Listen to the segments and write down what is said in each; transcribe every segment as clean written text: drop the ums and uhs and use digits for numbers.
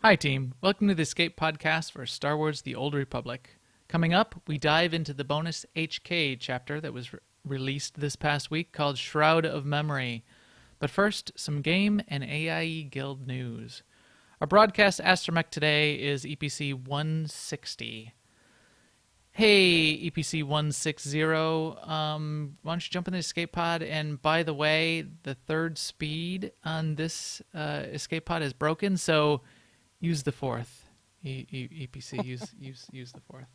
Hi, team. Welcome to the Escape Podcast for Star Wars The Old Republic. Coming up, we dive into the bonus HK chapter that was released this past week called Shroud of Memory. But first, some game and AIE Guild news. Our broadcast astromech today is EPC 160. Hey, EPC 160, why don't you jump in the escape pod? And by the way, the third speed on this escape pod is broken, so use the fourth. EPC, use the fourth.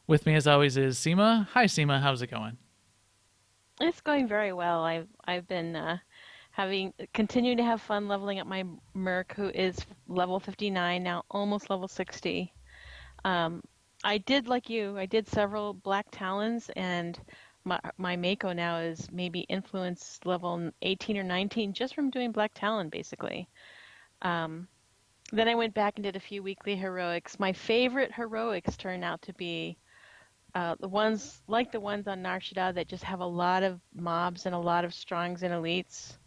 With me, as always, is Seema. Hi, Seema. How's it going? It's going very well. I've been continuing to have fun leveling up my Merc, who is level 59 now, almost level 60. I did like you. I did several Black Talons, and my Mako now is maybe influence level 18 or 19 just from doing Black Talon, basically. Then I went back and did a few weekly heroics. My favorite heroics turn out to be the ones like the ones on Nar Shaddaa that just have a lot of mobs and a lot of strongs and elites,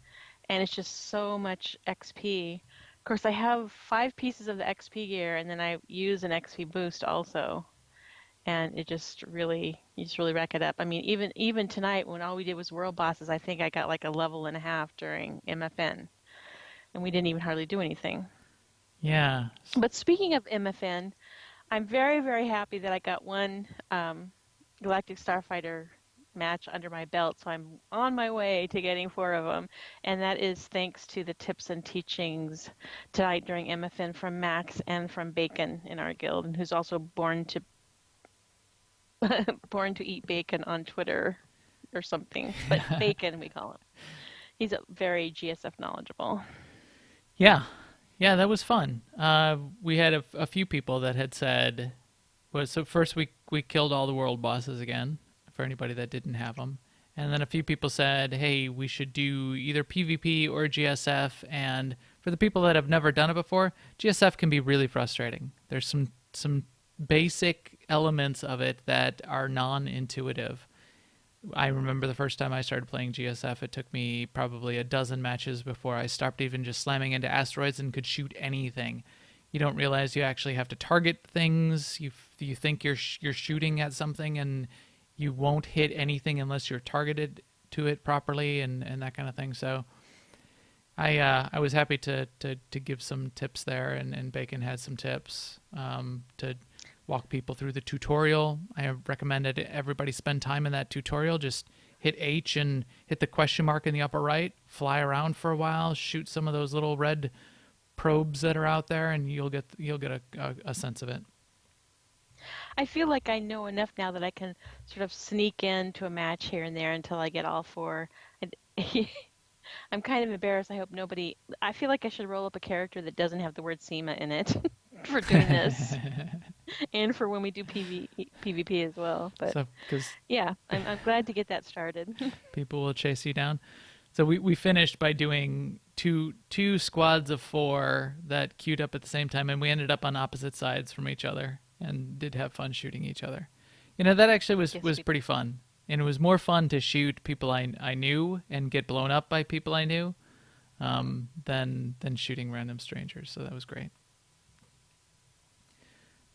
and it's just so much XP. Of course, I have 5 pieces of the XP gear, and then I use an XP boost also, and you just really rack it up. I mean, even tonight when all we did was world bosses, I think I got like a level and a half during MFN, and we didn't even hardly do anything. Yeah. But speaking of MFN, I'm very, very happy that I got one Galactic Starfighter match under my belt, so I'm on my way to getting 4 of them, and that is thanks to the tips and teachings tonight during MFN from Max and from Bacon in our guild, and who's also born to eat bacon on Twitter or something, but Bacon we call him. He's very GSF knowledgeable. Yeah. Yeah, that was fun. We had a few people that had said, so first we killed all the world bosses again, for anybody that didn't have them. And then a few people said, hey, we should do either PvP or GSF. And for the people that have never done it before, GSF can be really frustrating. There's some basic elements of it that are non-intuitive. I remember the first time I started playing GSF, it took me probably a dozen matches before I stopped even just slamming into asteroids and could shoot anything. You don't realize you actually have to target things. You think you're shooting at something, and you won't hit anything unless you're targeted to it properly, and that kind of thing. So I was happy to give some tips there, and Bacon had some tips to walk people through the tutorial. I recommended everybody spend time in that tutorial. Just hit H and hit the question mark in the upper right, fly around for a while, shoot some of those little red probes that are out there, and you'll get a sense of it. I feel like I know enough now that I can sort of sneak into a match here and there until I get all 4. I'm kind of embarrassed. I feel like I should roll up a character that doesn't have the word SEMA in it for doing this. And for when we do PvP as well. But So, yeah, I'm glad to get that started. people will chase you down. So we finished by doing two squads of 4 that queued up at the same time, and we ended up on opposite sides from each other and did have fun shooting each other. You know, that actually was pretty fun. And it was more fun to shoot people I knew and get blown up by people I knew than shooting random strangers. So that was great.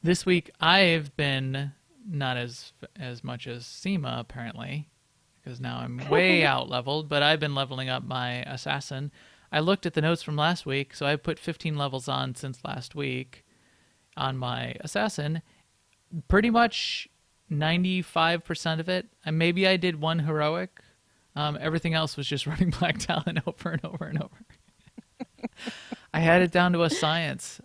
This week I've been not as much as Seema apparently, because now I'm way out leveled, but I've been leveling up my assassin. I looked at the notes from last week, so I put 15 levels on since last week on my assassin. Pretty much 95% of it, and maybe I did 1 heroic. Everything else was just running Black Talon over and over and over. I had it down to a science.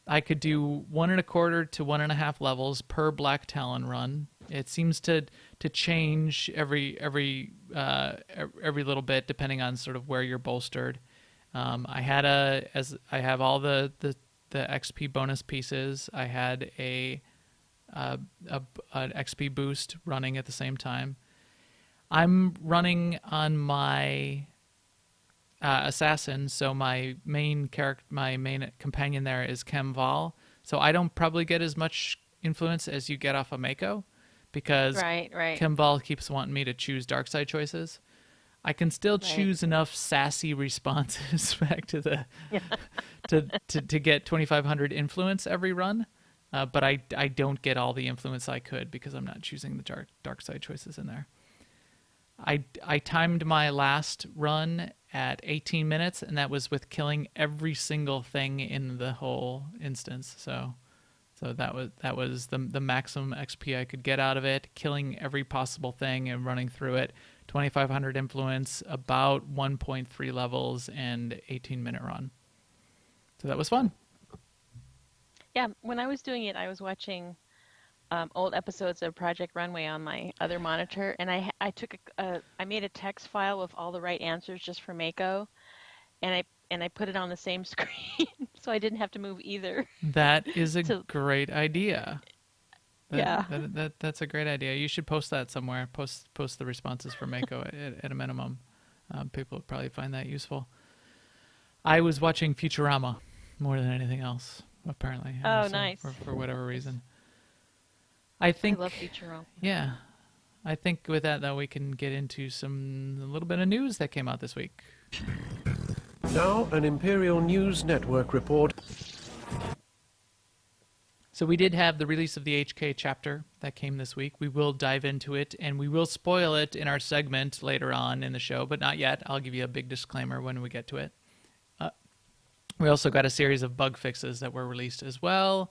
I could do 1.25 to 1.5 levels per Black Talon run. It seems to change every little bit depending on sort of where you're bolstered. I have all the XP bonus pieces. I had an XP boost running at the same time. I'm running on my assassin, so my main companion there is Kemval. So I don't probably get as much influence as you get off of Mako, because Right. Kemval keeps wanting me to choose dark side choices. I can still Right. choose enough sassy responses back to the Yeah. to get 2,500 influence every run. But I don't get all the influence I could because I'm not choosing the dark side choices in there. I timed my last run at 18 minutes, and that was with killing every single thing in the whole instance. So that was the maximum XP I could get out of it, killing every possible thing and running through it. 2,500 influence, about 1.3 levels, and 18-minute run. So that was fun. Yeah, when I was doing it, I was watching old episodes of Project Runway on my other monitor, and I took I made a text file with all the right answers just for Mako, and I put it on the same screen, so I didn't have to move either. That is a So great idea. yeah, That's a great idea. You should post that somewhere. Post the responses for Mako at a minimum. People would probably find that useful. I was watching Futurama more than anything else. Apparently, oh nice. for whatever reason. I I love think, Futurama. yeah. I think with that, though, we can get into a little bit of news that came out this week. Now, an Imperial News Network report. So we did have the release of the HK chapter that came this week. We will dive into it, and we will spoil it in our segment later on in the show, but not yet. I'll give you a big disclaimer when we get to it. We also got a series of bug fixes that were released as well,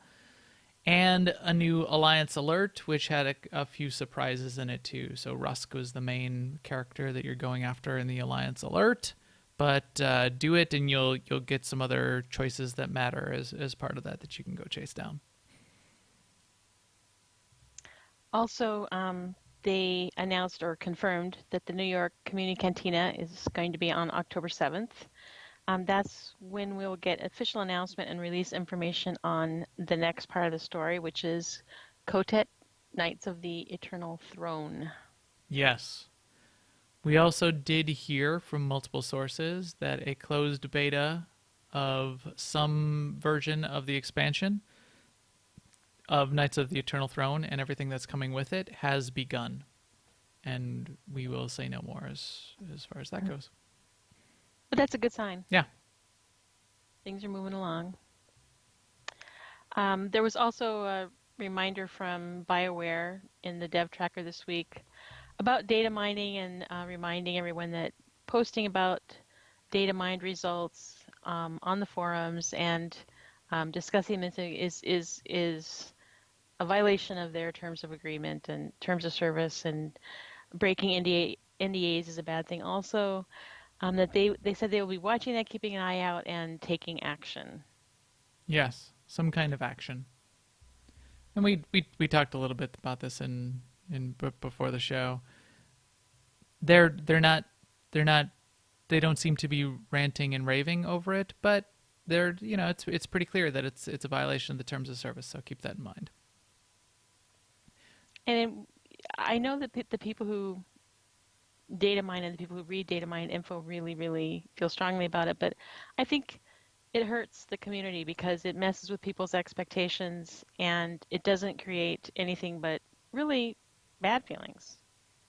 and a new Alliance alert, which had a few surprises in it too. So Rusk was the main character that you're going after in the Alliance alert, but do it, and you'll get some other choices that matter as part of that you can go chase down. Also, they announced or confirmed that the New York Community Cantina is going to be on October 7th. That's when we'll get official announcement and release information on the next part of the story, which is Kotet, Knights of the Eternal Throne. Yes. We also did hear from multiple sources that a closed beta of some version of the expansion of Knights of the Eternal Throne and everything that's coming with it has begun. And we will say no more as far as that goes. But that's a good sign. Yeah. Things are moving along. There was also a reminder from BioWare in the dev tracker this week about data mining and reminding everyone that posting about data mined results on the forums and discussing this is a violation of their terms of agreement and terms of service, and breaking NDAs is a bad thing also. That they said they will be watching that, keeping an eye out, and taking action. Yes, some kind of action. And we talked a little bit about this in before the show. They don't seem to be ranting and raving over it, but it's pretty clear that it's a violation of the terms of service, so keep that in mind. And I know that the people who data mine and the people who read data mine info really, really feel strongly about it, but I think it hurts the community because it messes with people's expectations and it doesn't create anything but really bad feelings.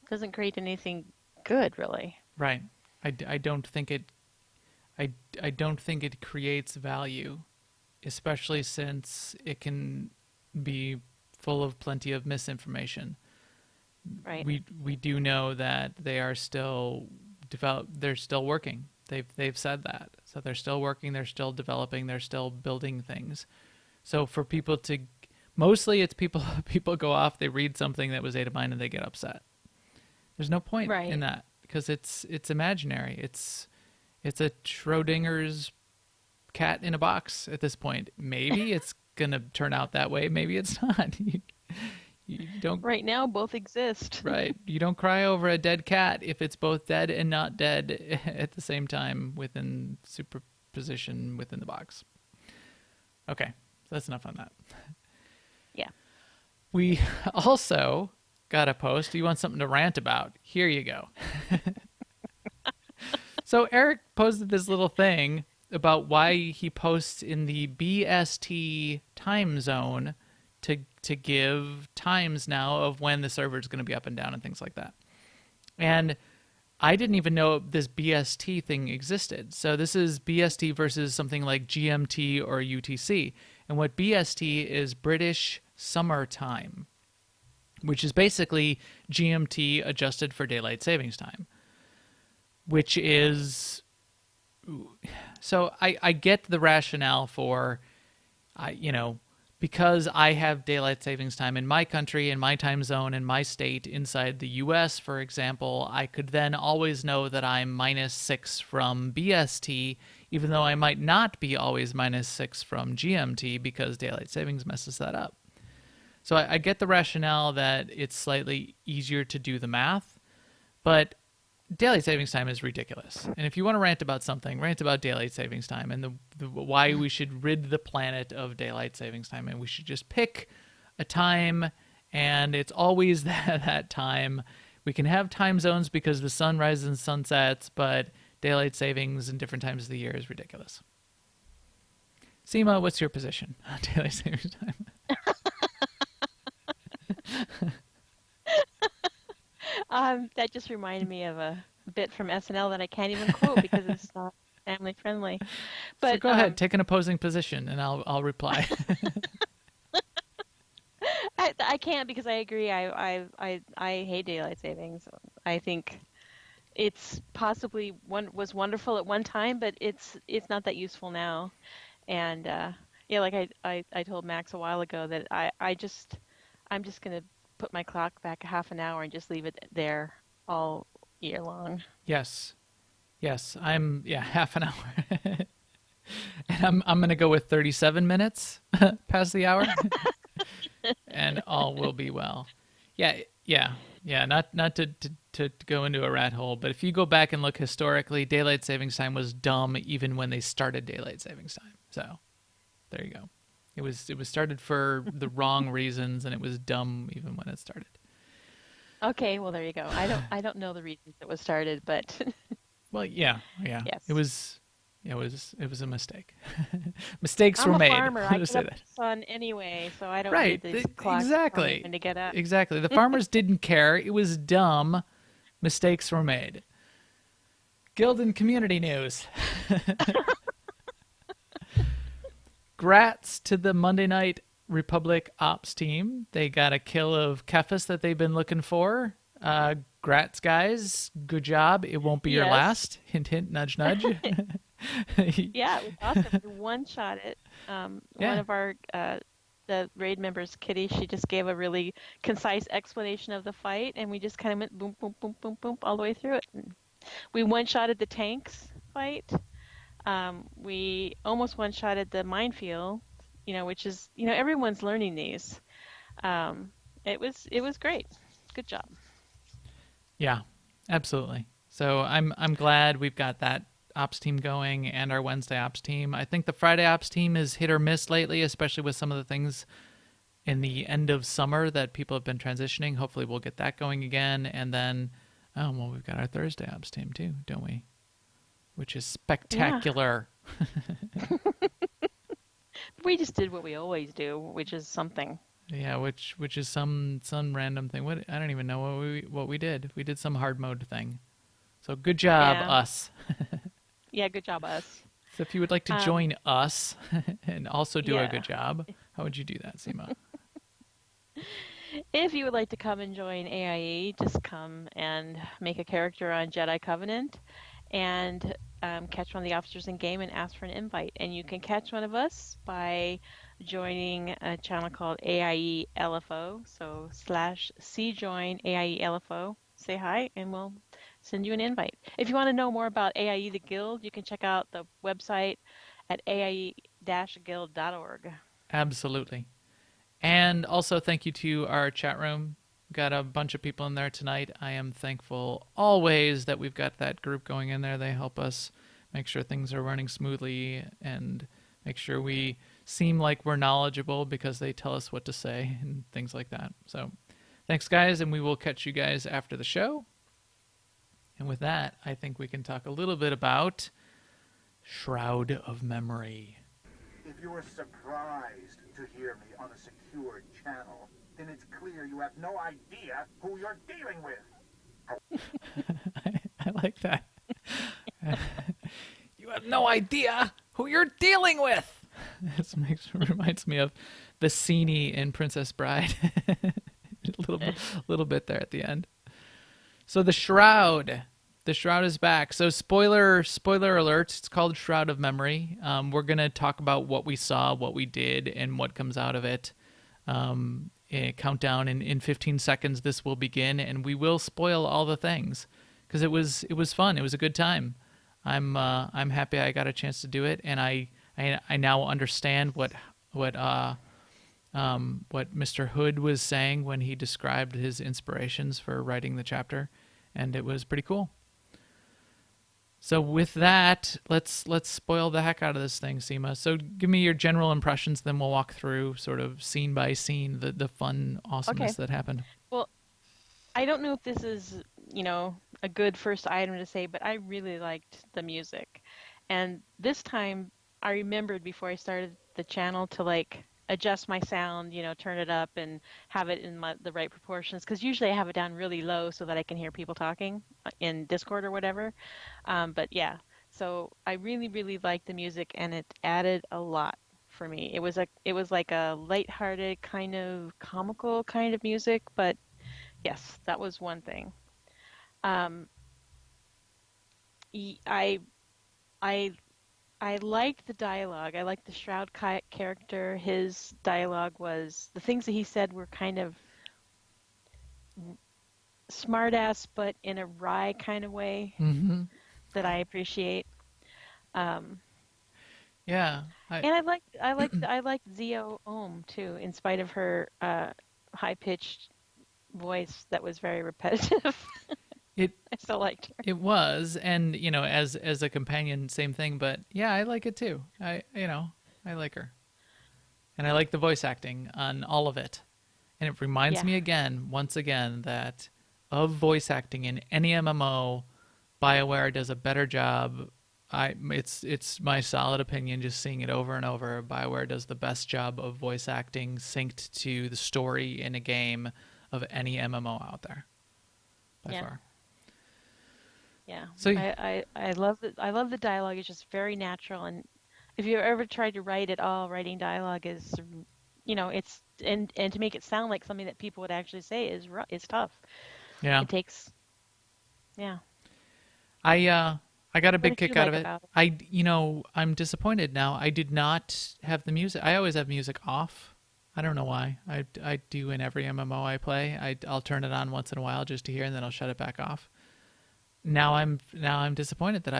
It doesn't create anything good, really. Right. I don't think I don't think it creates value, especially since it can be full of plenty of misinformation. Right. We do know that they are still they're still working. They've said that. So they're still working, they're still developing, they're still building things. So for people to mostly it's people go off, they read something that was data mined and they get upset. There's no point in that because it's imaginary. It's a Schrodinger's cat in a box at this point. Maybe it's going to turn out that way, maybe it's not. You don't. Right now, both exist. Right. You don't cry over a dead cat if it's both dead and not dead at the same time within superposition within the box. Okay. So that's enough on that. Yeah. We also got a post. You want something to rant about? Here you go. So Eric posted this little thing about why he posts in the BST time zone to give times now of when the server is going to be up and down and things like that. And I didn't even know this BST thing existed. So this is BST versus something like GMT or UTC. And what BST is British Summer Time, which is basically GMT adjusted for daylight savings time, which is so I get the rationale for because I have daylight savings time in my country, in my time zone, in my state, inside the US, for example, I could then always know that I'm -6 from BST, even though I might not be always -6 from GMT because daylight savings messes that up. So I get the rationale that it's slightly easier to do the math, but daylight savings time is ridiculous. And if you want to rant about something, rant about daylight savings time and why we should rid the planet of daylight savings time, and we should just pick a time, and it's always that time. We can have time zones because the sun rises and sunsets, but daylight savings in different times of the year is ridiculous. Seema, what's your position on daylight savings time? That just reminded me of a bit from SNL that I can't even quote because it's not family friendly. So But go ahead, take an opposing position, and I'll reply. I can't because I agree. I hate daylight savings. I think it's possibly was wonderful at one time, but it's not that useful now. And yeah, like I told Max a while ago that I'm just gonna put my clock back a half an hour and just leave it there all year long. Yes. Yes, half an hour. And I'm going to go with 37 minutes past the hour and all will be well. Yeah, yeah, not to go into a rat hole, but if you go back and look historically, daylight savings time was dumb even when they started daylight savings time. So, there you go. It was started for the wrong reasons, and it was dumb even when it started. Okay, well there you go. I don't know the reasons it was started, but Well, yeah. yes. It was a mistake. Mistakes I'm were a made. farmer. I Let's get say up that. with the sun anyway, so I don't Right. need these clocks telling me Exactly. when to get up. Exactly. The farmers didn't care. It was dumb. Mistakes were made. Guild and community news. Grats to the Monday Night Republic ops team. They got a kill of Kefis that they've been looking for. Grats, guys. Good job. It won't be your Yes. last. Hint, hint, nudge, nudge. Yeah, it was awesome. We one-shot it. Yeah. One of our the raid members, Kitty, she just gave a really concise explanation of the fight, and we just kind of went boom, boom, boom, boom, boom all the way through it. And we one-shotted the tanks fight. We almost one-shotted the minefield, which is, everyone's learning these. It was great. Good job. Yeah, absolutely. So I'm glad we've got that ops team going and our Wednesday ops team. I think the Friday ops team is hit or miss lately, especially with some of the things in the end of summer that people have been transitioning. Hopefully we'll get that going again. And then, we've got our Thursday ops team too, don't we? Which is spectacular. Yeah. We just did what we always do, which is something. Yeah, which is some random thing. What I don't even know what we did. We did some hard mode thing. So good job, Yeah. us. Yeah, good job, us. So if you would like to join us and also do a Yeah. good job, how would you do that, Seema? If you would like to come and join AIE, just come and make a character on Jedi Covenant and catch one of the officers in game and ask for an invite. And you can catch one of us by joining a channel called AIE LFO. So /cjoin AIE LFO. Say hi and we'll send you an invite. If you want to know more about AIE the Guild, you can check out the website at aie-guild.org. Absolutely. And also thank you to our chat room. Got a bunch of people in there tonight. I am thankful always that we've got that group going in there. They help us make sure things are running smoothly and make sure we seem like we're knowledgeable because they tell us what to say and things like that. So thanks, guys, and we will catch you guys after the show. And with that, I think we can talk a little bit about Shroud of Memory. If you are surprised to hear me on a secure channel, then it's clear you have no idea who you're dealing with. I like that. You have no idea who you're dealing with. This reminds me of the Sini in Princess Bride. Little bit there at the end. So the Shroud. The Shroud is back. So spoiler alert. It's called Shroud of Memory. We're gonna talk about what we saw, what we did, and what comes out of it. Countdown in 15 seconds. This will begin, and we will spoil all the things because it was fun. It was a good time. I'm happy I got a chance to do it, and I now understand what Mr. Hood was saying when he described his inspirations for writing the chapter, and it was pretty cool. So with that, let's spoil the heck out of this thing, Seema. So give me your general impressions, then we'll walk through sort of scene by scene the fun awesomeness Okay. that happened. Well, I don't know if this is, a good first item to say, but I really liked the music. And this time I remembered before I started the channel to like adjust my sound, turn it up and have it in the right proportions. Because usually I have it down really low so that I can hear people talking in Discord or whatever. But yeah, so I really, really liked the music and it added a lot for me. It was like a lighthearted kind of comical kind of music, but yes, that was one thing. Um, y- I I I liked the dialogue. I liked the Shroud character. His dialogue was the things that he said were kind of smartass, but in a wry kind of way Mm-hmm. that I appreciate. Um, Yeah. and I liked Zio Ohm too, in spite of her high pitched voice that was very repetitive. It I still liked her. It was, and as a companion, same thing. But yeah, I like it too. I like her, and I like the voice acting on all of it. And it reminds Yeah, me again, once again, that of voice acting in any MMO, BioWare does a better job. It's my solid opinion, just seeing it over and over. BioWare does the best job of voice acting synced to the story in a game of any MMO out there by yeah. far. Yeah, So I love the dialogue. It's just very natural, and if you ever tried to write at all, writing dialogue is, it's and to make it sound like something that people would actually say is tough. yeah. It takes, yeah. I got a What big did you kick out of like it. about it? I'm disappointed now. I did not have the music. I always have music off. I don't know why. I do in every MMO I play. I'll turn it on once in a while just to hear, and then I'll shut it back off. Now I'm disappointed that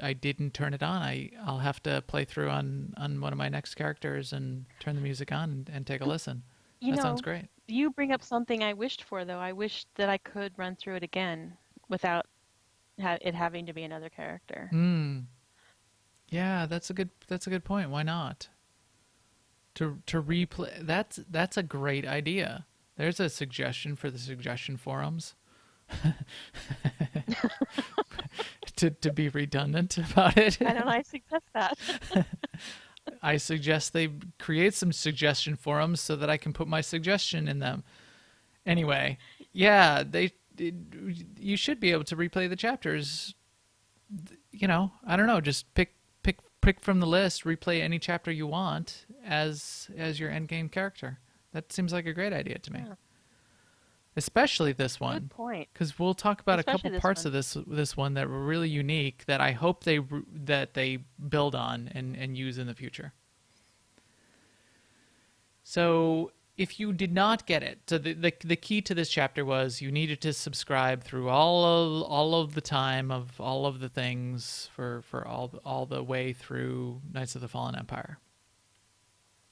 I didn't turn it on. I'll have to play through on one of my next characters and turn the music on and take a listen. You That sounds know, great. you bring up something I wished for, though. I wished that I could run through it again without it having to be another character. Hmm. Yeah, that's a good point. Why not? To replay, that's a great idea. There's a suggestion for the suggestion forums to be redundant about it. Why don't I suggest that? I suggest they create some suggestion forums so that I can put my suggestion in them. Anyway, yeah, you should be able to replay the chapters. I don't know, just pick from the list, replay any chapter you want as your endgame character. That seems like a great idea to me. Yeah, Especially this good one, point. because we'll talk about a couple Especially this parts one. of this one that were really unique that I hope that they build on and use in the future. So if you did not get it, so the key to this chapter was you needed to subscribe through all of the time of all of the things for all the way through Knights of the Fallen Empire.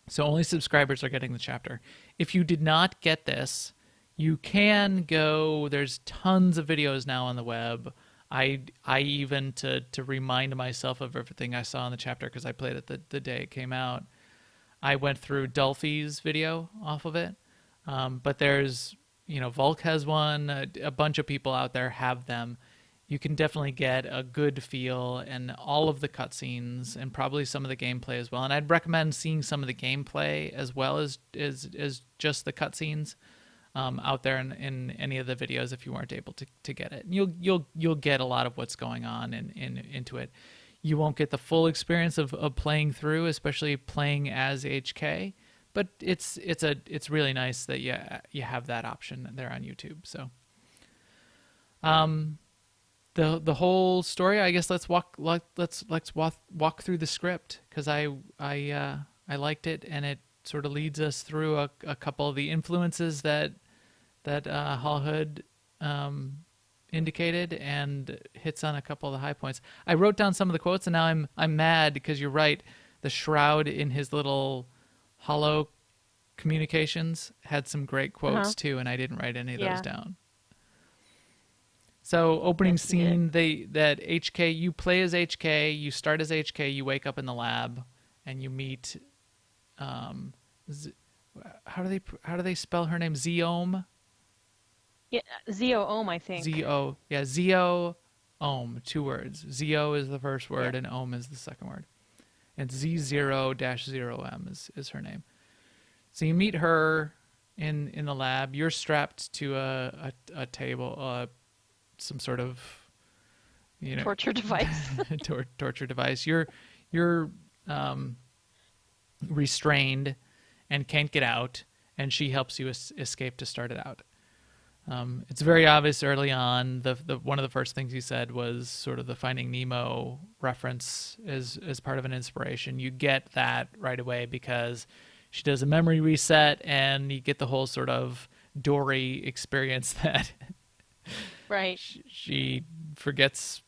So only subscribers are getting the chapter. If you did not get this, you can go. There's tons of videos now on the web. I even to remind myself of everything I saw in the chapter because I played it the day it came out. I went through Dolphy's video off of it, but there's Volk has one. A bunch of people out there have them. You can definitely get a good feel and all of the cutscenes and probably some of the gameplay as well. And I'd recommend seeing some of the gameplay as well as just the cutscenes. out there in any of the videos if you weren't able to get it. And you'll get a lot of what's going on into it. You won't get the full experience of playing through, especially playing as HK. But it's really nice that you have that option there on YouTube. So, the whole story, I guess let's walk through the script, because I liked it, and it sort of leads us through a couple of the influences that Hall Hood indicated, and hits on a couple of the high points. I wrote down some of the quotes, and now I'm mad because you're right. The Shroud in his little hollow communications had some great quotes too, and I didn't write any of those down. So opening Yes, you scene, that HK, you play as HK, you start as HK, you wake up in the lab, and you meet, how do they spell her name? Zeom? Yeah, Zeo-Ohm, I think. Z-O, yeah, Zeo-Ohm, 2 words. Zeo is the first word, Yeah. and Ohm is the second word. And Z0-0M is her name. So you meet her in the lab. You're strapped to a table, some sort of, Torture device. torture device. You're restrained and can't get out, and she helps you escape to start it out. It's very obvious early on. The one of the first things you said was sort of the Finding Nemo reference as part of an inspiration. You get that right away because she does a memory reset, and you get the whole sort of Dory experience that Right. she forgets,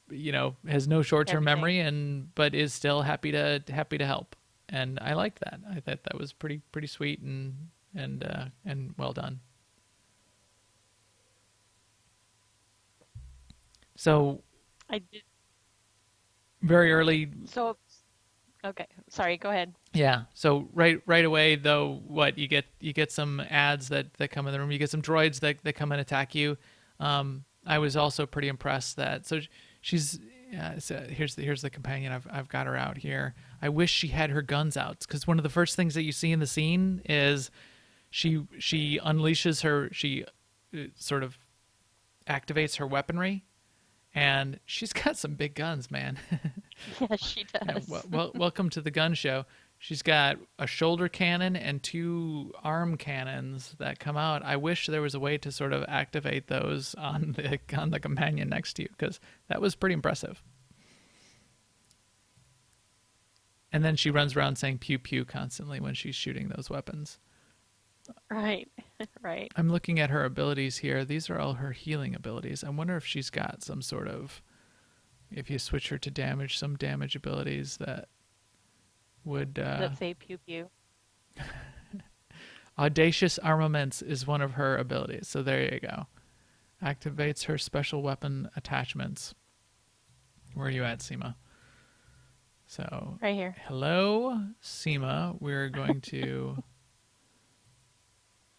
has no short-term Everything. memory, but is still happy to help. And I liked that. I thought that was pretty sweet and well done. So I did. very early, So, okay. Sorry, go ahead. yeah. So right away though, what you get some ads that come in the room. You get some droids that come and attack you. I was also pretty impressed that she's. So here's the companion. I've got her out here. I wish she had her guns out, because one of the first things that you see in the scene is she unleashes her. She sort of activates her weaponry. And she's got some big guns, man. Yes, she does. Welcome to the gun show. She's got a shoulder cannon and 2 arm cannons that come out. I wish there was a way to sort of activate those on the companion next to you, because that was pretty impressive. And then she runs around saying pew pew constantly when she's shooting those weapons. Right. Right. I'm looking at her abilities here. These are all her healing abilities. I wonder if she's got some sort of, if you switch her to damage, some damage abilities that would... Let's say pew pew. Audacious Armaments is one of her abilities. So there you go. Activates her special weapon attachments. Where are you at, Seema? So... Right here. Hello, Seema. We're going to...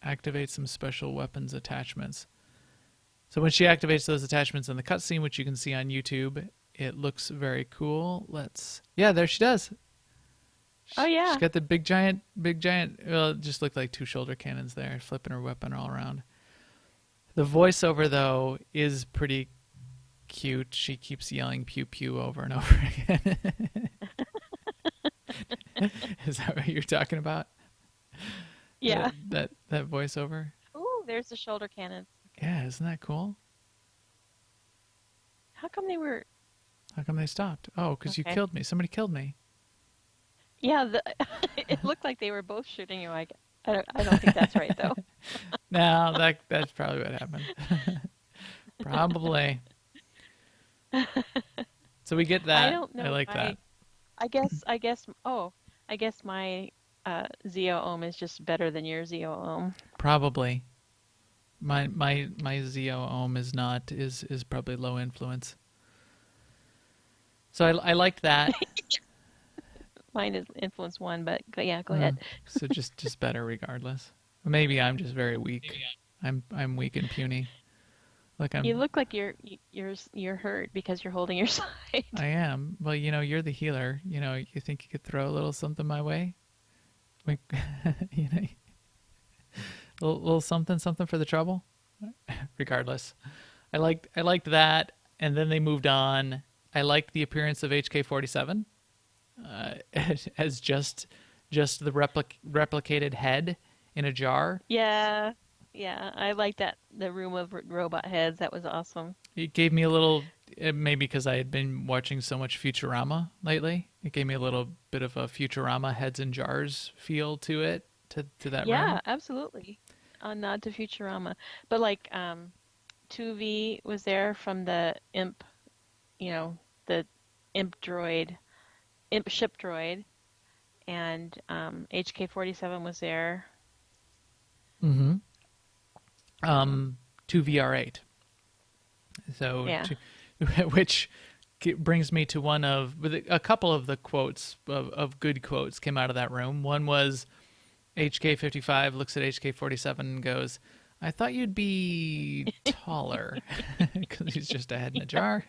activate some special weapons attachments. So when she activates those attachments in the cutscene, which you can see on YouTube, it looks very cool. Yeah, there she does. Oh yeah. She's got the big giant, well, it just looked like 2 shoulder cannons there, flipping her weapon all around. The voiceover, though, is pretty cute. She keeps yelling pew pew over and over again. Is that what you're talking about? Yeah. That voiceover? Ooh, there's the shoulder cannons. Yeah, isn't that cool? How come they were? How come they stopped? Oh, because you Okay. killed me. Somebody killed me. Yeah, it looked like they were both shooting you. I don't think that's right though. No, that's probably what happened. Probably. So we get that. I don't know. I like that. I guess my Zeo-Ohm is just better than your Zeo-Ohm. Probably. My Zeo-Ohm is probably low influence. So I liked that. Mine is influence 1, but yeah, go ahead. So just better regardless. Maybe I'm just very weak. I'm weak and puny. Like You look like you're hurt because you're holding your side. I am. Well, you're the healer. You think you could throw a little something my way? Like, little something something for the trouble. Regardless, I liked that, and then they moved on. I liked the appearance of HK-47 as just the replicated head in a jar. Yeah, yeah, I like that. The room of robot heads. That was awesome. It gave me a little, maybe because I had been watching so much Futurama lately. It gave me a little bit of a Futurama heads in jars feel to it, to that Yeah, room. absolutely. A nod to Futurama. But like 2V was there from the Imp, the Imp droid, Imp ship droid, and HK-47 was there. Mm-hmm. 2VR8. So, Yeah. which brings me to one of with a couple of the quotes of good quotes came out of that room. One was HK-55 looks at HK-47 and goes, "I thought you'd be taller," because he's just a head in a jar.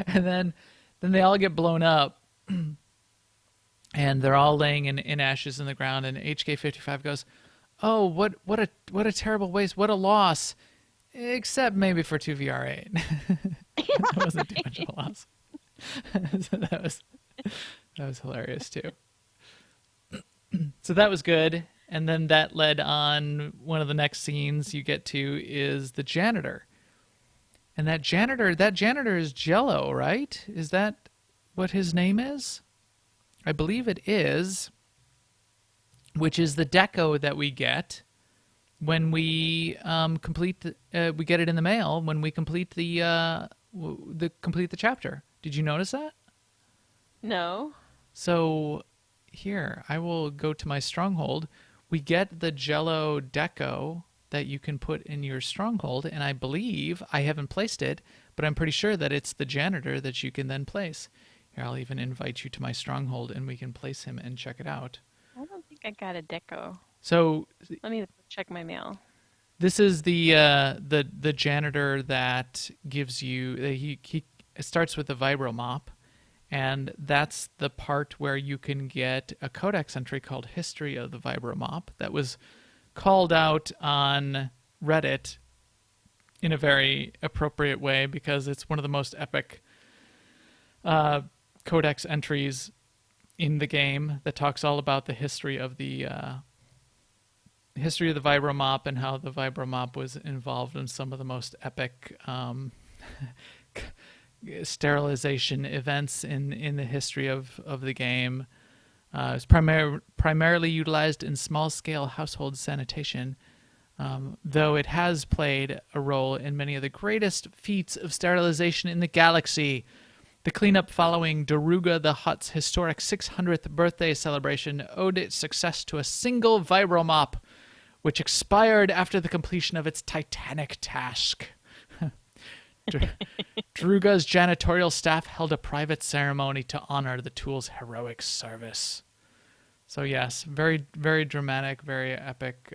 And then they all get blown up, and they're all laying in ashes in the ground. And HK-55 goes, "Oh, what a terrible waste! What a loss! Except maybe for 2VR8." That wasn't too much of a loss. So that was hilarious too. So that was good. And then that led on one of the next scenes you get to is the janitor. And that janitor is Jello, right? Is that what his name is? I believe it is, which is the deco that we get when we complete we get it in the mail when we complete the chapter. Did you notice that? No. So here, I will go to my stronghold. We get the Jello deco that you can put in your stronghold, and I believe I haven't placed it, but I'm pretty sure that it's the janitor that you can then place. Here, I'll even invite you to my stronghold, and we can place him and check it out. I don't think I got a deco. So Let me check my mail. this is the janitor that gives you he it starts with the vibro mop, and that's the part where you can get a codex entry called History of the Vibro Mop that was called out on Reddit in a very appropriate way because it's one of the most epic codex entries in the game that talks all about the history of the vibro mop and how the vibro mop was involved in some of the most epic sterilization events in the history of the game. It's primarily utilized in small-scale household sanitation, though it has played a role in many of the greatest feats of sterilization in the galaxy. The cleanup following Daruga the Hutt's historic 600th birthday celebration owed its success to a single vibromop, which expired after the completion of its titanic task. Daruga's janitorial staff held a private ceremony to honor the tool's heroic service. So yes, very, very dramatic, very epic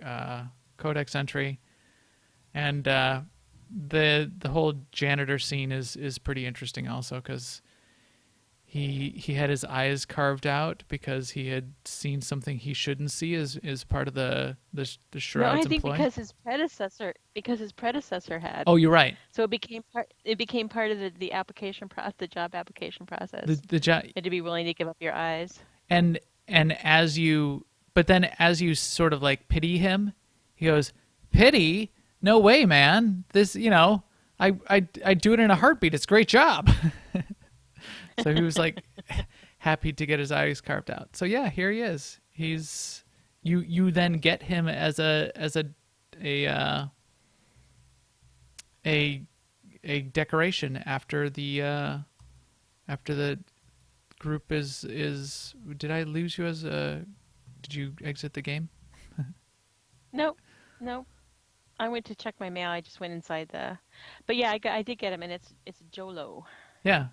codex entry. And the whole janitor scene is pretty interesting also because he had his eyes carved out because he had seen something he shouldn't see as part of the No, Shroud's I think employ. because his predecessor had. Oh, you're right. So it became part of the application the job application The process. the ja- You had to be willing to give up your eyes. and as you sort of like pity him, he goes, "Pity? No way, man. This, I do it in a heartbeat. It's a great job." So he was like happy to get his eyes carved out. So yeah, here he is. He's you then get him as a decoration after the group is did I lose you as a did you exit the game? Nope, nope. I went to check my mail. I just went inside but yeah, I did get him, and it's Jolo. Yeah.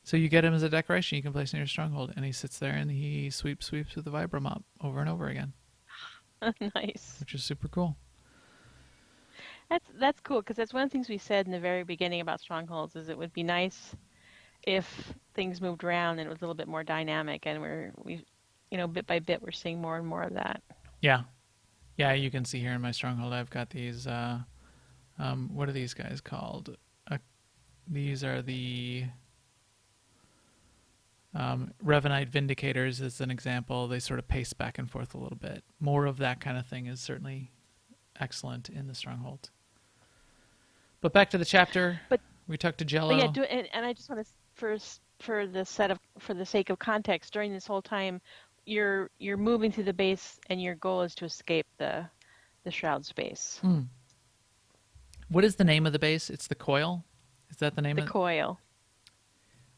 So you get him as a decoration you can place in your stronghold, and he sits there and he sweeps with the vibro mop over and over again, Nice. which is super cool. That's cool because that's one of the things we said in the very beginning about strongholds is it would be nice if things moved around and it was a little bit more dynamic, and we bit by bit we're seeing more and more of that. Yeah. Yeah, you can see here in my stronghold, I've got these. What are these guys called? These are the Revanite Vindicators, as an example. They sort of pace back and forth a little bit. More of that kind of thing is certainly excellent in the stronghold. But back to the chapter. But We talked to But yeah, Jello. and I just want to for the sake of context, during this whole time, you're moving through the base, and your goal is to escape the shroud space. What is the name of the base? It's the Coil. Is that the name The of it? coil.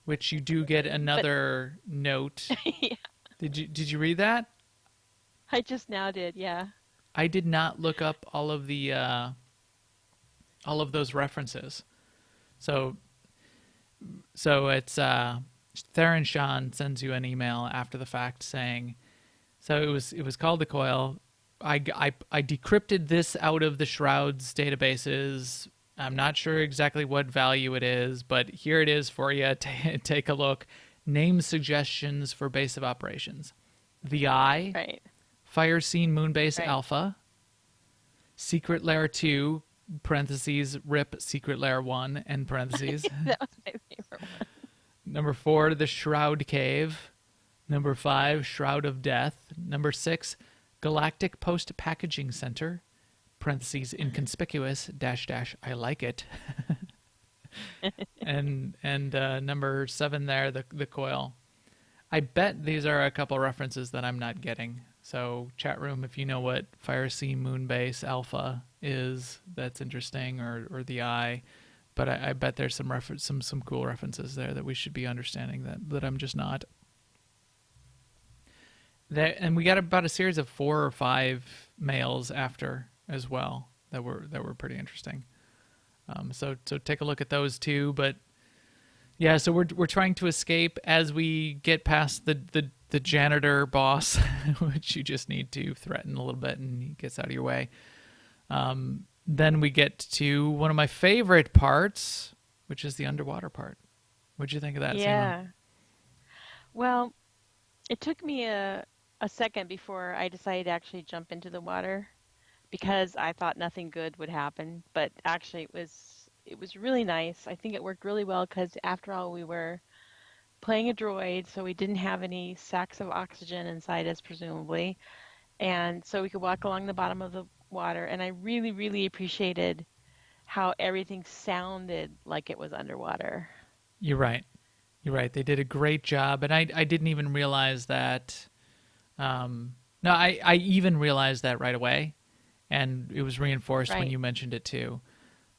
Which you do get another note. Yeah, Did you read that? I just now did. Yeah. I did not look up all of those references. So it's Theron Sean sends you an email after the fact saying, so it was called the Coil. I decrypted this out of the Shroud's databases. I'm not sure exactly what value it is, but here it is for you. Take a look. Name suggestions for base of operations: the Eye, Right. Fire Scene Moonbase Right. Alpha, Secret Lair 2, parentheses, RIP Secret Lair 1, end parentheses. That was my favorite one. Number 4, the Shroud Cave. Number 5, Shroud of Death. Number 6, Galactic Post Packaging Center, parentheses, inconspicuous, -- I like it. and number 7 there, the Coil. I bet these are a couple references that I'm not getting. So chat room, if you know what Fire Sea Moonbase Alpha is, that's interesting, or the Eye. But I bet there's some cool references there that we should be understanding that I'm just not. And we got about a series of 4 or 5 mails after as well that were pretty interesting. So take a look at those too. But yeah, so we're trying to escape as we get past the janitor boss, which you just need to threaten a little bit and he gets out of your way. Then we get to one of my favorite parts, which is the underwater part. What'd you think of that, Seema? Yeah. Well, it took me a second before I decided to actually jump into the water because I thought nothing good would happen. But actually, it was really nice. I think it worked really well because after all, we were playing a droid, so we didn't have any sacks of oxygen inside us, presumably. And so we could walk along the bottom of the water. And I really, really appreciated how everything sounded like it was underwater. You're right. You're right. They did a great job, and I didn't even realize that. No, I even realized that right away, and it was reinforced when Right. you mentioned it too.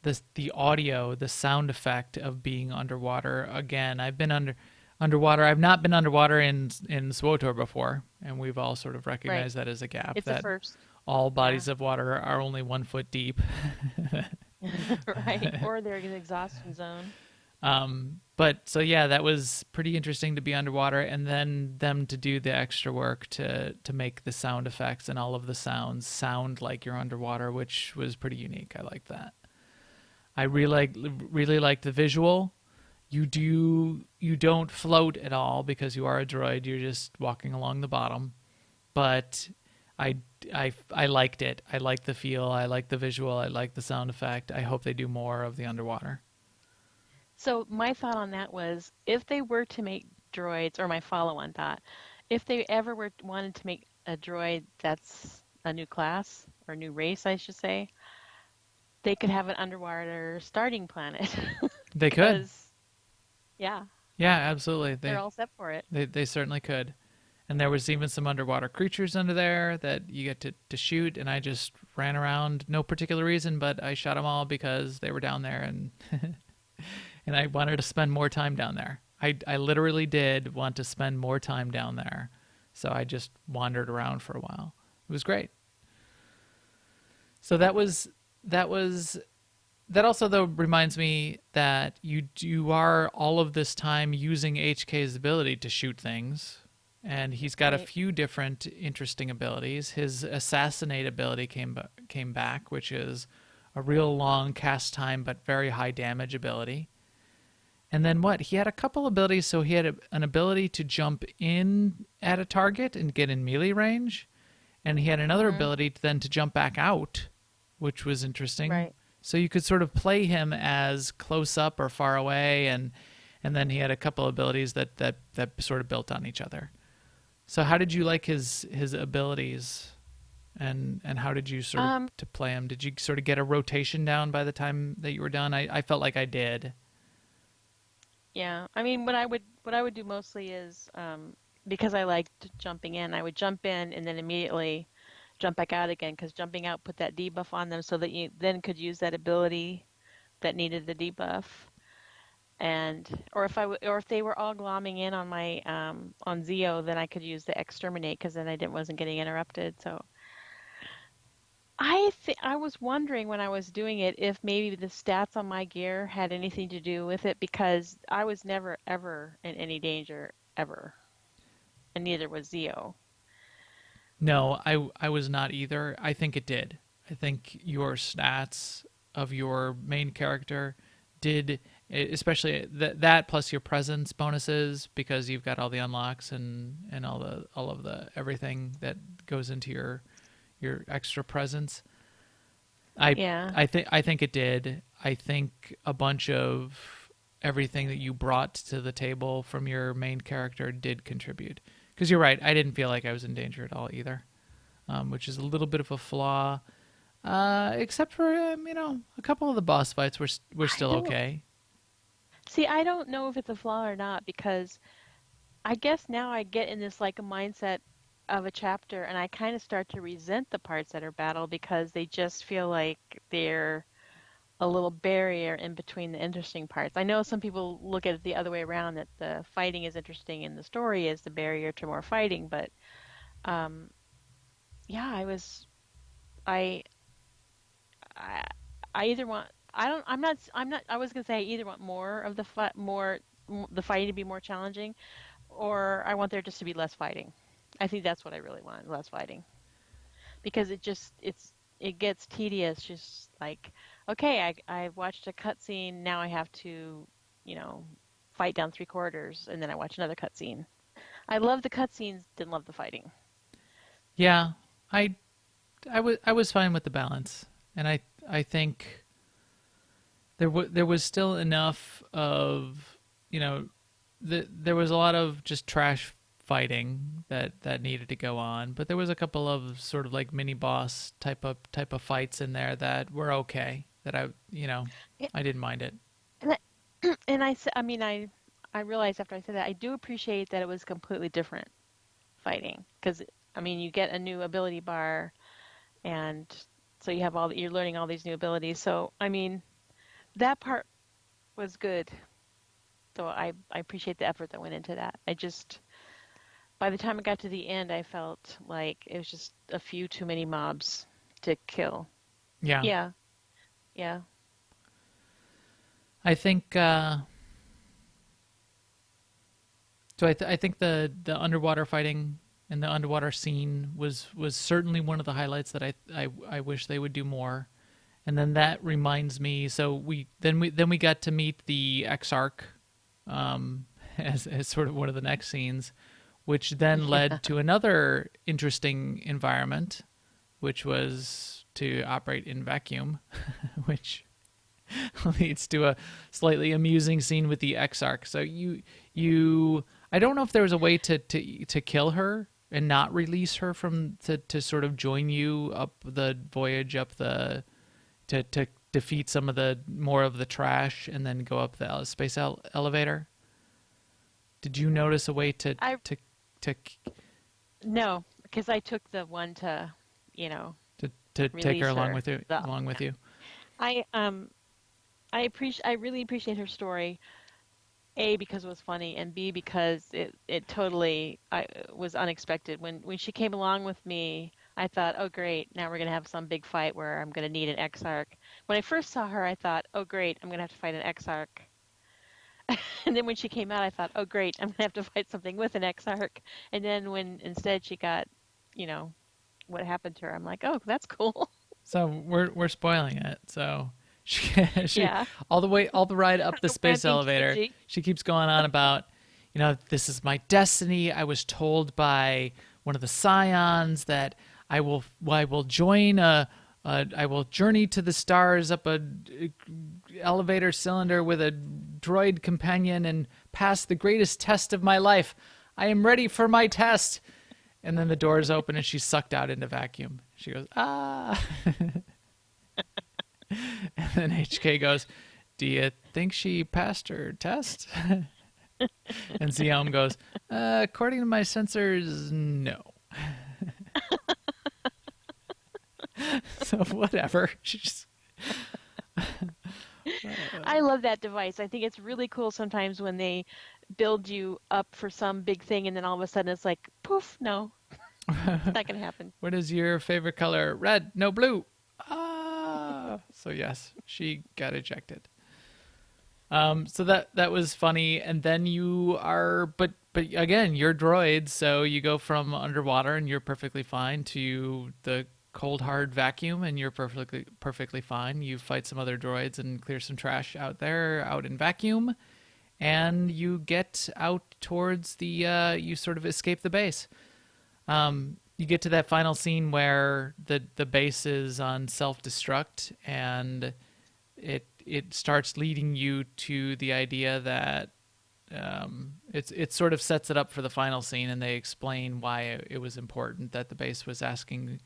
The audio, the sound effect of being underwater. Again, I've been underwater. I've not been underwater in SWTOR before, and we've all sort of recognized that as a gap. It's a that first. all bodies of water are only 1 foot deep. Right. Or they're in the exhaustion zone. But so yeah, that was pretty interesting to be underwater, and then them to do the extra work to make the sound effects and all of the sounds sound like you're underwater, which was pretty unique. I liked that. I really liked the visual. You don't float at all because you are a droid. You're just walking along the bottom. But I liked it. I liked the feel. I liked the visual. I liked the sound effect. I hope they do more of the underwater. So my thought on that was if they were to make droids, or my follow-on thought, if they ever wanted to make a droid that's a new class or new race, I should say, they could have an underwater starting planet. They could. 'Cause, yeah, Yeah, absolutely. they're all set for it. They certainly could. And there was even some underwater creatures under there that you get to shoot, and I just ran around, no particular reason, but I shot them all because they were down there, and and I wanted to spend more time down there. I literally did want to spend more time down there, so I just wandered around for a while. It was great. So that also though reminds me that you are all of this time using HK's ability to shoot things, and he's got a Right. few different interesting abilities. His assassinate ability came back, which is a real long cast time but very high damage ability. And then what? He had a couple abilities. So he had an ability to jump in at a target and get in melee range, and he had another Mm-hmm. ability then to jump back out, which was interesting. Right. So you could sort of play him as close up or far away, and then he had a couple abilities that sort of built on each other. So how did you like his abilities, and how did you sort of Um, to play him? Did you sort of get a rotation down by the time that you were done? I felt like I did. yeah. I mean, what I would do mostly is because I liked jumping in, I would jump in and then immediately jump back out again because jumping out put that debuff on them so that you then could use that ability that needed the debuff. And or if they were all glomming in on my on Zeo, then I could use the exterminate because then I didn't wasn't getting interrupted. So I was wondering when I was doing it if maybe the stats on my gear had anything to do with it because I was never ever in any danger ever, and neither was Zeo. No, I was not either. I think it did. I think your stats of your main character did, especially that plus your presence bonuses because you've got all the unlocks and all of the everything that goes into your extra presence. I Yeah. I think it did. I think a bunch of everything that you brought to the table from your main character did contribute. Because you're right, I didn't feel like I was in danger at all either, which is a little bit of a flaw. Except for a couple of the boss fights were I still don't okay. see. I don't know if it's a flaw or not because I guess now I get in this like a mindset of a chapter and I kind of start to resent the parts that are battle because they just feel like they're a little barrier in between the interesting parts. I know some people look at it the other way around that the fighting is interesting and the story is the barrier to more fighting, but um yeah, I I, I either want I don't I'm not I was going to say I either want more of the fight more the fighting to be more challenging or I want there just to be less fighting. I think that's what I really want, less fighting. Because it gets tedious just like okay, I watched a cutscene, now I have to, you know, fight down three corridors and then I watch another cutscene. I love the cutscenes, didn't love the fighting. Yeah, I I was fine with the balance, and I think there was still enough of there was a lot of just trash fighting that needed to go on, but there was a couple of sort of like mini boss type of fights in there that were okay. That Yeah, I didn't mind it. and I mean I realized after I said that I do appreciate that it was completely different fighting because I mean you get a new ability bar and so you have you're learning all these new abilities. So I mean that part was good. So I appreciate the effort that went into that. I just by the time I got to the end, I felt like it was just a few too many mobs to kill. Yeah, Yeah, yeah, I think so. I think the underwater fighting and the underwater scene was certainly one of the highlights that I wish they would do more. And then that reminds me. So we got to meet the Exarch as sort of one of the next scenes, which then yeah. led to another interesting environment, which was to operate in vacuum, which leads to a slightly amusing scene with the Exarch. So you I don't know if there was a way to kill her and not release her from to sort of join you up the voyage up the to defeat some of the more of the trash and then go up the space elevator. Did you notice a way I to no, because I took the one to, you know, to take her release along her. with you The along with you? I I really appreciate her story. A because it was funny, and B because it totally was unexpected. When she came along with me, I thought, oh great, now we're gonna have some big fight where I'm gonna need an Exarch. When I first saw her, I thought, oh great, I'm gonna have to fight an Exarch. And then when she came out, I thought, oh great, I'm gonna have to fight something with an Exarch. And then when instead she got, you know, what happened to her, I'm like, oh, that's cool. So we're spoiling it. So she Yeah, all the ride up the I'm space being elevator, cagey. she keeps going on about, this is my destiny. I was told by one of the scions that I will join I will journey to the stars up a elevator cylinder with a droid companion and pass the greatest test of my life. I am ready for my test. And then the doors open and she's sucked out into vacuum. She goes, ah. And then HK goes, do you think she passed her test? And Ziom goes, according to my sensors, no. So whatever. She just... I love that device. I think it's really cool sometimes when they build you up for some big thing and then all of a sudden it's like, poof, no, it's not going to happen. What is your favorite color? Red, no blue. Ah. So yes, she got ejected. So that was funny. And then you are, but again, you're droids. So you go from underwater and you're perfectly fine to the cold hard vacuum and you're perfectly fine. You fight some other droids and clear some trash out there, out in vacuum. And you get out towards the, you sort of escape the base. You get to that final scene where the base is on self-destruct and it starts leading you to the idea that it sort of sets it up for the final scene, and they explain why it was important that the base was asking,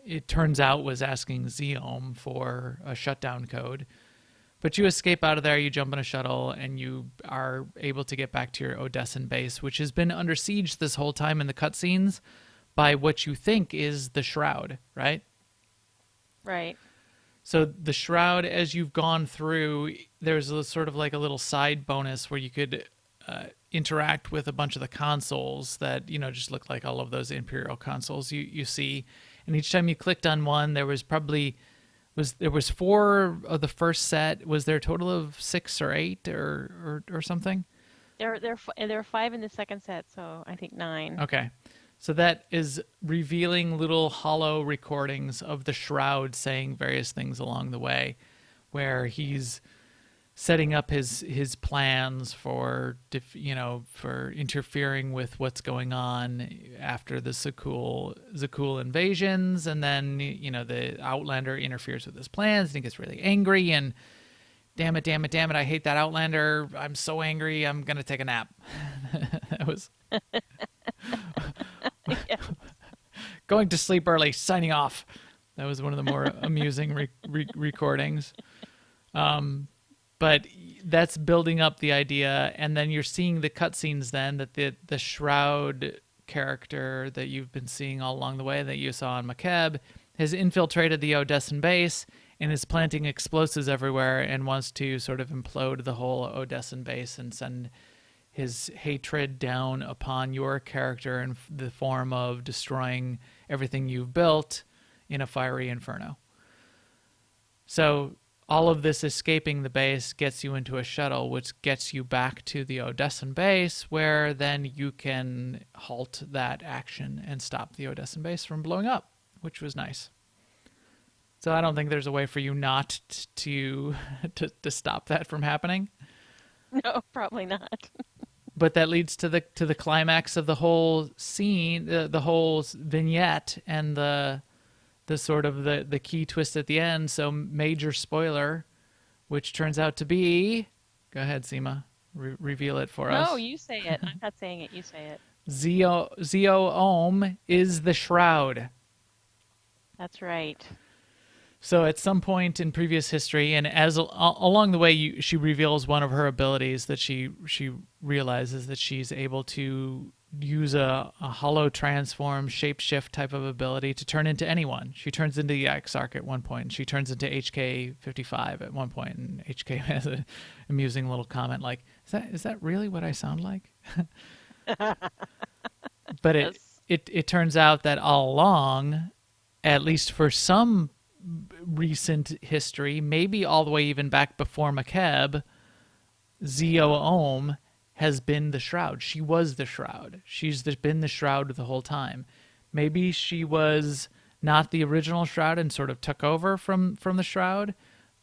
it turns out was asking Ziom for a shutdown code. But you escape out of there, you jump in a shuttle, and you are able to get back to your Odessan base, which has been under siege this whole time in the cutscenes by what you think is the Shroud, right? Right. So the Shroud, as you've gone through, there's a sort of like a little side bonus where you could interact with a bunch of the consoles that, just look like all of those Imperial consoles you see. And each time you clicked on one, there was probably... There was 4 of the first set. Was there a total of 6 or 8 or something? There are 5 in the second set, so I think 9. Okay. So that is revealing little hollow recordings of the Shroud saying various things along the way, where he's setting up his plans for for interfering with what's going on after the Zakul invasions, and then the Outlander interferes with his plans and he gets really angry and damn it, I hate that Outlander, I'm so angry, I'm gonna take a nap. That was going to sleep early, signing off. That was one of the more amusing recordings. But that's building up the idea, and then you're seeing the cutscenes then that the Shroud character that you've been seeing all along the way that you saw on Makeb has infiltrated the Odessan base and is planting explosives everywhere and wants to sort of implode the whole Odessan base and send his hatred down upon your character in the form of destroying everything you've built in a fiery inferno. So all of this escaping the base gets you into a shuttle, which gets you back to the Odessan base, where then you can halt that action and stop the Odessan base from blowing up, which was nice. So I don't think there's a way for you not to stop that from happening. No, probably not. But that leads to the climax of the whole scene, the whole vignette, and the sort of the key twist at the end. So major spoiler, which turns out to be, go ahead, Seema, reveal it for us. No, you say it. I'm not saying it. You say it. Zio-Om is the Shroud. That's right. So at some point in previous history, and as along the way, she reveals one of her abilities that she realizes that she's able to use a hollow transform, shapeshift type of ability to turn into anyone. She turns into the Exarch at one point. She turns into HK-55 at one point, and HK has an amusing little comment like, "Is that really what I sound like?" But Yes. it turns out that all along, at least for some recent history, maybe all the way even back before Makeb, Zio-Om has been the Shroud. She was the Shroud. She's been the Shroud the whole time. Maybe she was not the original Shroud and sort of took over from the Shroud,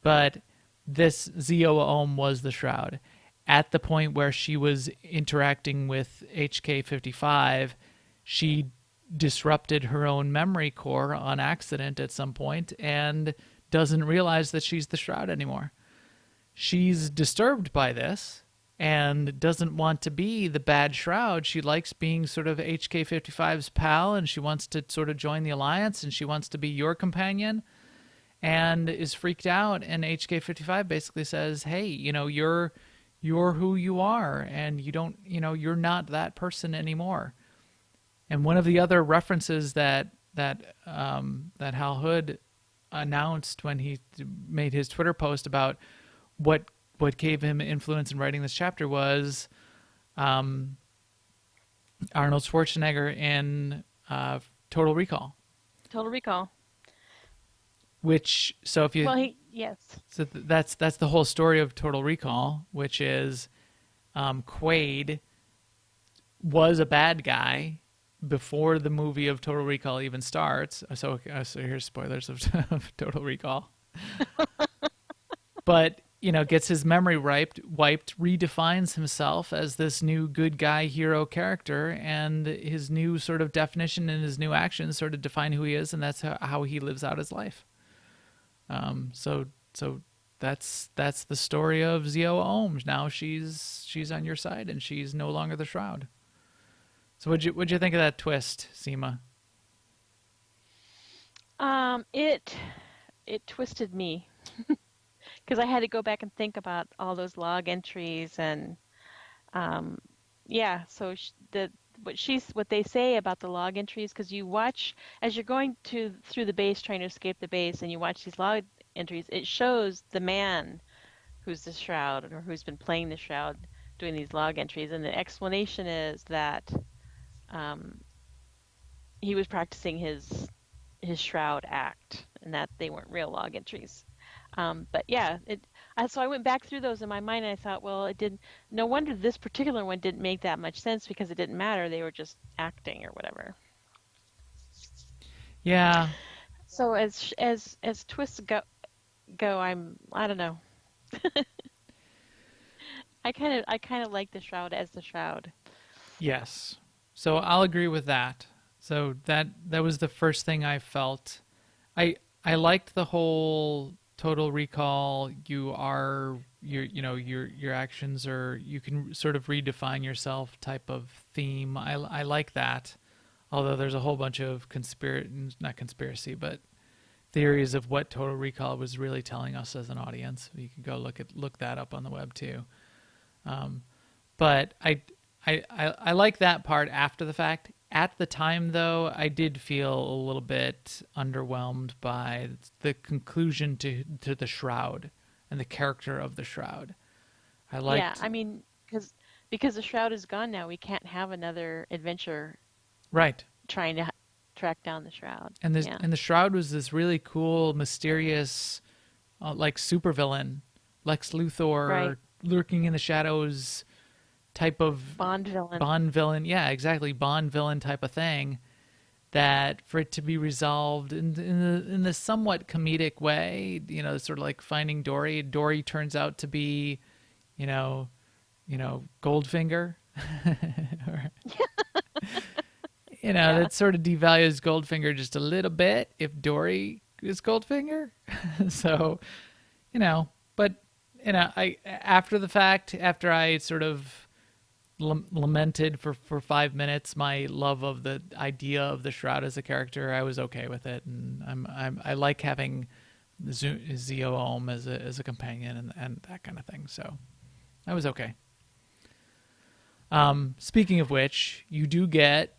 but this Zio-Om was the Shroud. At the point where she was interacting with HK-55, she disrupted her own memory core on accident at some point and doesn't realize that she's the Shroud anymore. She's disturbed by this and doesn't want to be the bad Shroud. She likes being sort of HK-55's pal, and she wants to sort of join the Alliance, and she wants to be your companion, and is freaked out. And HK-55 basically says, hey, you're who you are, and you don't, you're not that person anymore. And one of the other references that Hal Hood announced when he made his Twitter post about what gave him influence in writing this chapter was Arnold Schwarzenegger in Total Recall. Total Recall. Which, so if you, Well, yes. so that's the whole story of Total Recall, which is Quaid was a bad guy before the movie of Total Recall even starts. So here's spoilers of, of Total Recall. But gets his memory wiped, redefines himself as this new good guy hero character, and his new sort of definition and his new actions sort of define who he is, and that's how he lives out his life. So that's the story of Zio Ohms. Now she's on your side, and she's no longer the Shroud. So what'd you think of that twist, Seema? It twisted me because I had to go back and think about all those log entries and yeah. So what they say about the log entries, because you watch as you're going through the base trying to escape the base, and you watch these log entries, it shows the man who's the Shroud or who's been playing the Shroud doing these log entries, and the explanation is that he was practicing his Shroud act, and that they weren't real log entries. But yeah, so I went back through those in my mind, and I thought, well, it didn't. No wonder this particular one didn't make that much sense, because it didn't matter. They were just acting or whatever. Yeah. So as twists go, I don't know. I kind of like the Shroud as the Shroud. Yes. So I'll agree with that. So that was the first thing I felt. I liked the whole Total Recall. Your actions are, you can sort of redefine yourself type of theme. I like that. Although there's a whole bunch of not conspiracy, but theories of what Total Recall was really telling us as an audience. You can go look that up on the web too. But I like that part after the fact. At the time, though, I did feel a little bit underwhelmed by the conclusion to the Shroud and the character of the Shroud. Yeah, I mean, because the Shroud is gone now, we can't have another adventure right trying to track down the Shroud. And the Shroud was this really cool, mysterious, like supervillain, Lex Luthor, right, lurking in the shadows type of Bond villain. Yeah, exactly. Bond villain type of thing, that for it to be resolved in the somewhat comedic way, sort of like Finding Dory. Dory turns out to be, Goldfinger. That sort of devalues Goldfinger just a little bit if Dory is Goldfinger. So, but after the fact, after I sort of lamented for 5 minutes my love of the idea of the Shroud as a character, I was okay with it, and I like having Zio Ohm as a companion and that kind of thing. So I was okay. Speaking of which, you do get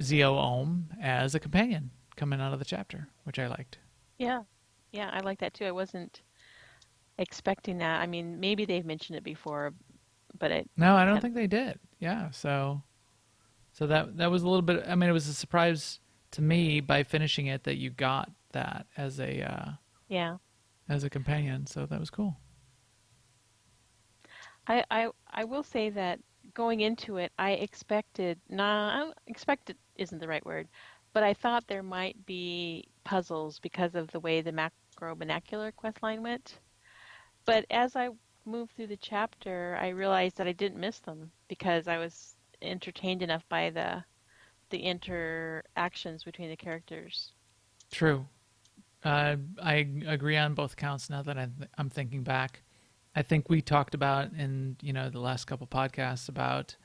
Zio Ohm as a companion coming out of the chapter, which I liked. Yeah, I like that too. I wasn't expecting that. I mean, maybe they've mentioned it before, but no, I don't think they did. Yeah, so that was a little bit. I mean, it was a surprise to me by finishing it that you got that as a as a companion. So that was cool. I will say that going into it, expected isn't the right word, but I thought there might be puzzles because of the way the macro binocular quest line went. But as I moved through the chapter, I realized that I didn't miss them because I was entertained enough by the the interactions between the characters. True. I agree on both counts now that I'm thinking back. I think we talked about in the last couple podcasts about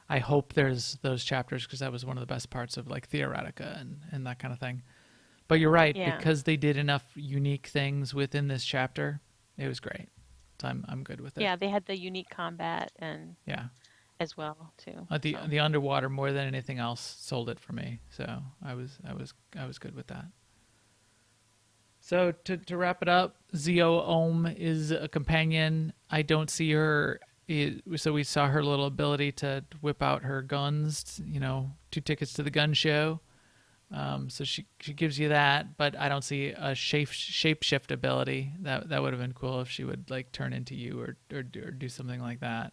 I hope there's those chapters because that was one of the best parts of like Theoretica and that kind of thing. But you're right, Yeah. because they did enough unique things within this chapter, it was great. So I'm good with it. Yeah, they had the unique combat and Yeah. as well too. The underwater more than anything else sold it for me. So I was good with that. So to wrap it up, Zio Ohm is a companion. I don't see her. So we saw her little ability to whip out her guns. 2 tickets to the gun show. So she gives you that, but I don't see a shapeshift ability. That would have been cool if she would like turn into you or do something like that.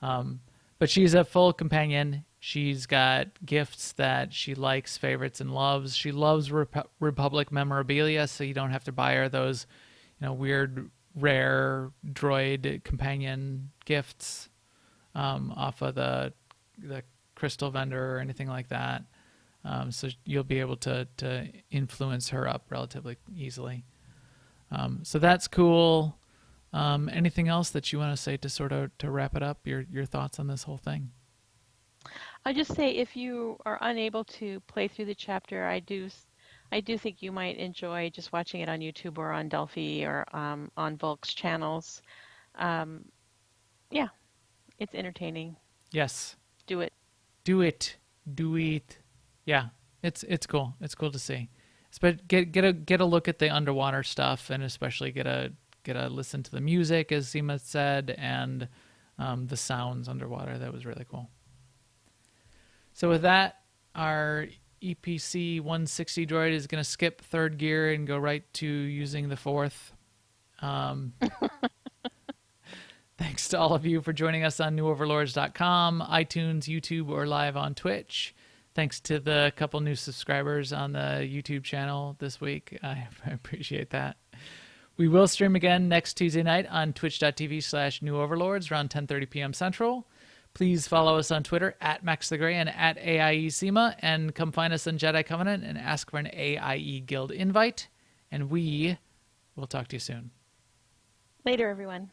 But she's a full companion. She's got gifts that she likes, favorites, and loves. She loves Republic memorabilia, so you don't have to buy her those, weird, rare droid companion gifts off of the crystal vendor or anything like that. So you'll be able to influence her up relatively easily. So that's cool. Anything else that you want to say to sort of to wrap it up? Your thoughts on this whole thing? I'll just say if you are unable to play through the chapter, I do think you might enjoy just watching it on YouTube or on Delphi or on Volk's channels. Yeah, it's entertaining. Yes. Do it. Do it. Do it. Yeah, it's cool. It's cool to see. But get a look at the underwater stuff, and especially get a listen to the music, as Seema said, and the sounds underwater. That was really cool. So with that, our EPC 160 droid is going to skip 3rd gear and go right to using the 4th. Thanks to all of you for joining us on newoverlords.com, iTunes, YouTube, or live on Twitch. Thanks to the couple new subscribers on the YouTube channel this week. I appreciate that. We will stream again next Tuesday night on twitch.tv/newoverlords around 10:30 p.m. Central. Please follow us on Twitter @MaxTheGray and @AIESEMA, and come find us on Jedi Covenant and ask for an AIE Guild invite. And we will talk to you soon. Later, everyone.